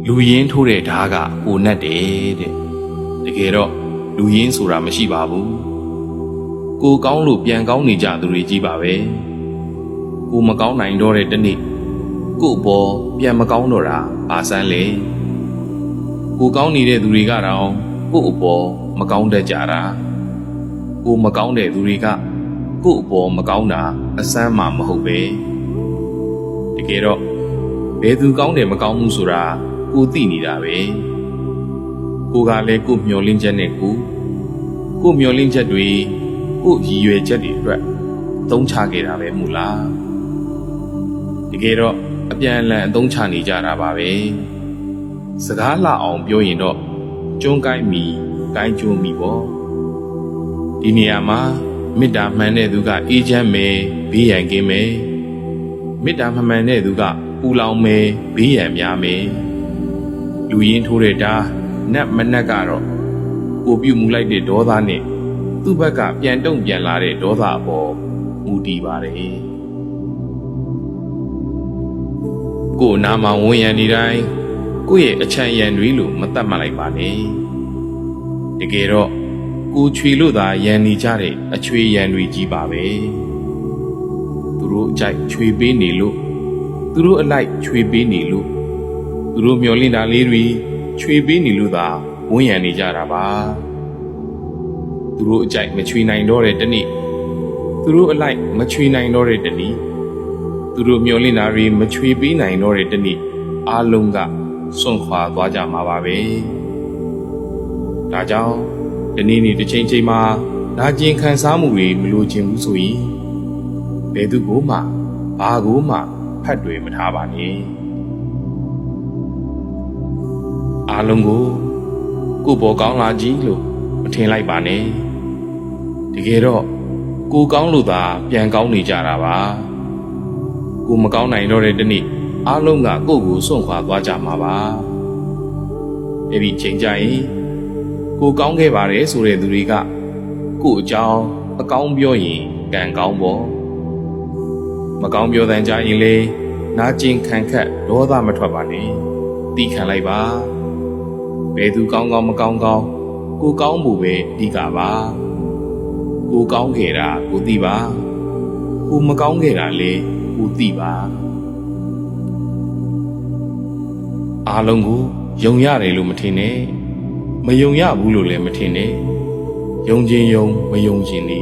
လူရင်းထိုးတဲ့ဓားကပိုနဲ့တယ်တဲ့တကယ်တော့လူရင်းဆိုတာမရှိပါဘူးကိုကောင်းလို့ပြန်ကောင်းနေကြသူတွေကြီးပါပဲကိုမကောင်းနိုင်တော့တဲ့တနေ့ကို့ဘောပြန်မကောင်းတော့တာပါစမ်းလေကိုကောင်းနေတဲ့သူတွေကတော့ကို့အပေါ်မကောင်းတတ်ကြတာကိုမကောင်းတဲ့သူတွေကကို့အပေါ်မကောင်းတာအစမ်းမှမဟုတ်ပဲတကယ်တော့ဘယ်သူကောင်းတယ်မကောင်းမှုဆိုတာကိုသိနေတာပဲကိုကလည်းကိုမျောလင်းချက်နဲ့ကိုမျောလင်းချက်တွေကိုရည်ရွယ်ချက်တွေအတွက်သုံးချခဲ့တာပဲမို့လားတကယ်တော့အပြန်အလှန်အသုံးချနေကြတာပါပဲစကားလှအောင်ပြောရင်တော့ကျွန်းကိုင်းမီကိုင်းကျွန်းမီပေါ့ဒီနေရာမှာမေတ္တာမှန်တဲ့သူကအေးချမ်းမယ်ဘေးရန်ကင်းမယ်မေတ္တာမမှန်တဲ့သူကပူလောင်မယ်ဘေးရန်များမယ်လူရင်းထိုးတဲ့ဓာတ်နတ်မနက်ကတော့ကိုပြုတ်မှုလိုက်တဲ့ဒေါသနဲ့သူ့ဘက်ကပြန်တုံ့ပြန်လာတဲ့ဒေါသအပေါ်မူတည်ပါတယ်ကို့နာမှာဝန်ရံနေတိုင်းကိုယ့်ရဲ့အချမ်းရံတွေလို့မတတ်မှတ်လိုက်ပါနဲ့တကယ်တော့ကိုချွေလို့သာရံနေကြတဲ့အချွေရံတွေကြီးပါပဲသူတို့အကြိုက်ချွေပေးနေလို့သူတို့အလိုက်ချွေပေးနေလို့သူတို့မျောလင့်တာလေးတွေချွေပေးနေလို့သာဝန်ရံနေကြတာပါသူတို့အကြိုက်မချွေနိုင်တော့တဲ့တနေ့သူတို့အလိုက်မချွေနိုင်တော့တဲ့တနေ့သူတို့မျောလင့်တာတွေမချွေပေးနိုင်တော့တဲ့တနေ့အားလုံးကစွန့်ခွာသွားကြမှာပါပဲဒါကြောင့်ဒီနေ့တစ်ချိန်ချိန်မှာနာကျင်ခံစားမှုတွေမလိုချင်ဘူးဆိုရင်ဘယ်သူကိုမှဘာကိုမှဖတ်တွေမထားပါနဲ့အားလုံးကိုပေါ်ကောင်းလာကြီးလို့မထင်လိုက်ပါနဲ့တကယ်တော့ကိုကောင်းလို့သာပြန်ကောင်းနေကြတာပါကိုမကောင်းနိုင်တော့တဲ့တနေ့အားလုံးကကိုယ့်ကိုစွန့်ခွာသွားကြမှာပါအဲ့ဒီချိန်ကျရင်ကိုကောင်းခဲ့ပါတယ်ဆိုတဲ့သူတွေကကို့အကြောင်းအကောင်းပြောရင်ကံကောင်းပေါ့မကောင်းပြောတဲ့ကြရင်လေနာကျင်ခံခတ်ဒေါသမထွက်ပါနဲ့တီးခံလိုက်ပါဘယ်သူကောင်းကောင်းမကောင်းကောင်းကိုကောင်းမှုပဲအဓိကပါကိုကောင်းခဲ့တာကိုသိပါကိုမကောင်းခဲ့တာလေကိုသိပါအားလုံးကိုယုံရတယ်လို့မထင်နဲ့မယုံရဘူးလို့လည်းမထင်နဲ့ယုံခြင်းယုံမယုံခြင်းနေ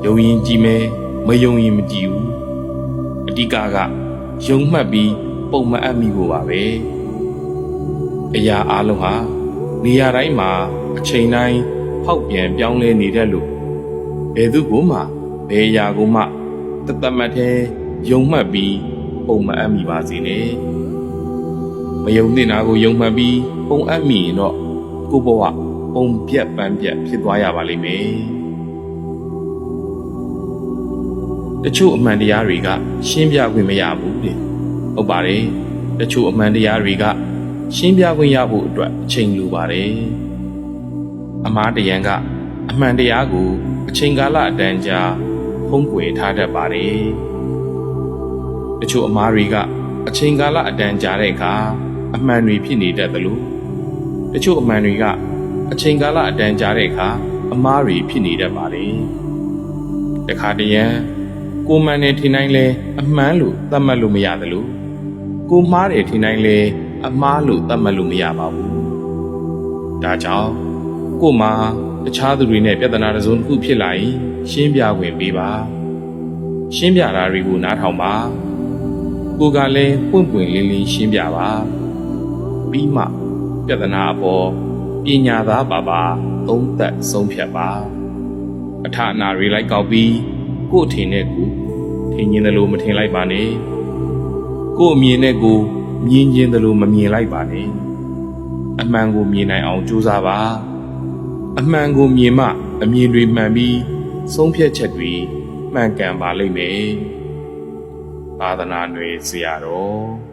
ယုံရင်ကြည်မယ်မယုံရင်မကြည်ဘူးအဓိကယုံမှတ်ပြီးပုံမအပ်မိဖို့ပါပဲအရာအားလုံးဟာနေရာတိုင်းမှာအချိန်တိုင်းဖောက်ပြန်ပြောင်းလဲနေတတ်လို့ဘယ်သူကိုမှဘယ်အရာကိုမှတသက်မှတ်တဲ့ယုံမှတ်ပြီးပုံမအပ်မိပါစေနဲ့မယုံတဲ့နာကိုယုံမှတ်ပြီးပုံအပ်မိရင်တော့ကိုဘဝပုံပြက်ပန်းပြက်ဖြစ်သွားရပါလိမ့်မယ်တချို့အမှန်တရားတွေကရှင်းပြခွင့်မရဘူးတဲ့ဟုတ်ပါတယ်တချို့အမှန်တရားတွေကရှင်းပြခွင့်ရဖို့အတွက်အချိန်လိုပါတယ်အမှားတရားကအမှန်တရားကိုအချိန်ကာလအတန်ကြာဖုံးကွယ်ထားတတ်ပါတယ်တချို့အမှားတွေကအချိန်ကာလအတန်ကြာတဲ့အခါအမှန်တွေဖြစ်နေတတ်သလိုတချို့အမှန်တွေကအချိန်ကာလအတန်ကြာတဲ့အခါအမှားတွေဖြစ်နေတတ်ပါတယ်တခါတရံကိုမှန်တယ်ထင်တိုင်းလဲအမှန်လို့သတ်မှတ်လို့မရသလိုကိုမှားတယ်ထင်တိုင်းလဲအမှားလို့သတ်မှတ်လို့မရပါဘူးဒါကြောင့်ကိုမှာတခြားသူတွေနဲ့ပြဿနာတစ်စုံတစ်ခုဖြစ်လာရင်ရှင်းပြခွင့်ပေးပါရှင်းပြတာတွေကိုနားထောင်ပါကိုကလည်းပွင့်ပွင့်လင်းလင်းရှင်းပြပါပြီးမှပြဿနာအပေါ်ပညာသားပါသုံးသပ်ဆုံးဖြတ်ပါအထအနာတွေလိုက်ကောက်ပြီးကို့အထင်နဲ့ကိုထင်ရင်တယ်လို့မထင်လိုက်ပါနဲ့ကို့အမြင်နဲ့ကိုမြင်ခြင်းတယ်လို့မမြင်လိုက်ပါနဲ့အမှန်ကိုမြင်နိုင်အောင်ကြိုးစားပါအမှန်ကိုမြင်မှအမြင်တွေမှန်ပြီးဆုံးဖြတ်ချက်တွေမှန်ကန်ပါလိမ့်မယ်သာသနာ့နယ်ဆရာတော်